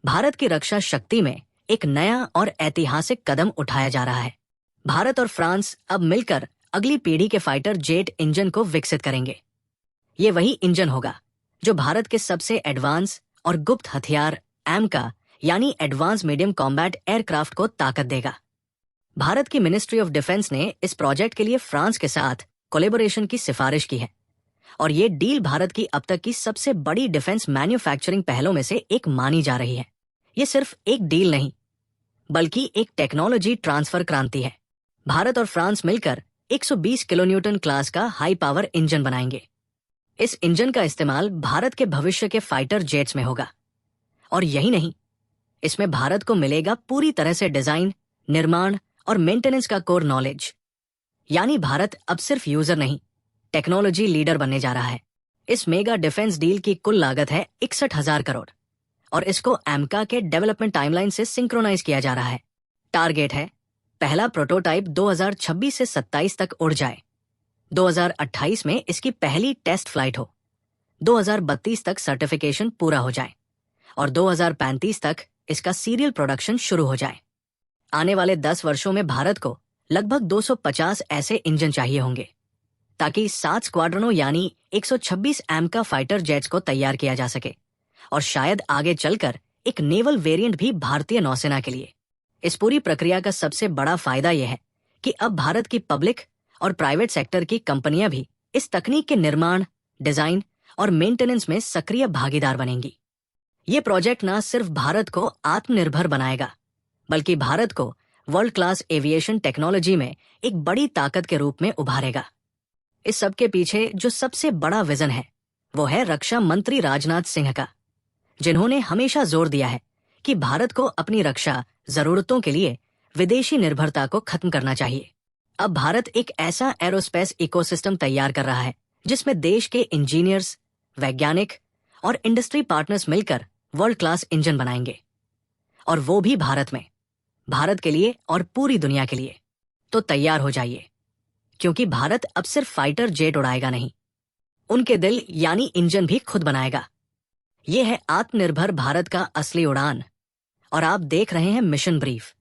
भारत की रक्षा शक्ति में एक नया और ऐतिहासिक कदम उठाया जा रहा है। भारत और फ्रांस अब मिलकर अगली पीढ़ी के फाइटर जेट इंजन को विकसित करेंगे। ये वही इंजन होगा जो भारत के सबसे एडवांस और गुप्त हथियार एमका यानी एडवांस मीडियम कॉम्बैट एयरक्राफ्ट को ताकत देगा। भारत की मिनिस्ट्री ऑफ डिफेंस ने इस प्रोजेक्ट के लिए फ्रांस के साथ कोलैबोरेशन की सिफारिश की है और ये डील भारत की अब तक की सबसे बड़ी डिफेंस मैन्युफैक्चरिंग पहलों में से एक मानी जा रही है। ये सिर्फ एक डील नहीं बल्कि एक टेक्नोलॉजी ट्रांसफर क्रांति है। भारत और फ्रांस मिलकर 120 किलोन्यूटन क्लास का हाई पावर इंजन बनाएंगे। इस इंजन का इस्तेमाल भारत के भविष्य के फाइटर जेट्स में होगा। और यही नहीं, इसमें भारत को मिलेगा पूरी तरह से डिजाइन, निर्माण और मेंटेनेंस का कोर नॉलेज। यानी भारत अब सिर्फ यूजर नहीं, टेक्नोलॉजी लीडर बनने जा रहा है। इस मेगा डिफेंस डील की कुल लागत है 61,000 करोड़ और इसको एमका के डेवलपमेंट टाइमलाइन से सिंक्रोनाइज किया जा रहा है। टारगेट है पहला प्रोटोटाइप 2026 से 27 तक उड़ जाए, 2028 में इसकी पहली टेस्ट फ्लाइट हो, 2032 तक सर्टिफिकेशन पूरा हो जाए और 2035 तक इसका सीरियल प्रोडक्शन शुरू हो जाए। आने वाले 10 वर्षों में भारत को लगभग 250 ऐसे इंजन चाहिए होंगे ताकि 7 स्क्वाड्रनों यानी 126 एमका फाइटर जेट्स को तैयार किया जा सके और शायद आगे चलकर एक नेवल वेरिएंट भी भारतीय नौसेना के लिए। इस पूरी प्रक्रिया का सबसे बड़ा फायदा यह है कि अब भारत की पब्लिक और प्राइवेट सेक्टर की कंपनियां भी इस तकनीक के निर्माण, डिजाइन और मेंटेनेंस में सक्रिय भागीदार बनेंगी। ये प्रोजेक्ट न सिर्फ भारत को आत्मनिर्भर बनाएगा बल्कि भारत को वर्ल्ड क्लास एविएशन टेक्नोलॉजी में एक बड़ी ताकत के रूप में उभारेगा। इस सब के पीछे जो सबसे बड़ा विजन है वो है रक्षा मंत्री राजनाथ सिंह का, जिन्होंने हमेशा जोर दिया है कि भारत को अपनी रक्षा जरूरतों के लिए विदेशी निर्भरता को खत्म करना चाहिए। अब भारत एक ऐसा एरोस्पेस इकोसिस्टम तैयार कर रहा है जिसमें देश के इंजीनियर्स, वैज्ञानिक और इंडस्ट्री पार्टनर्स मिलकर वर्ल्ड क्लास इंजन बनाएंगे और वो भी भारत में, भारत के लिए और पूरी दुनिया के लिए। तो तैयार हो जाइए, क्योंकि भारत अब सिर्फ फाइटर जेट उड़ाएगा नहीं, उनके दिल यानी इंजन भी खुद बनाएगा। ये है आत्मनिर्भर भारत का असली उड़ान और आप देख रहे हैं मिशन ब्रीफ।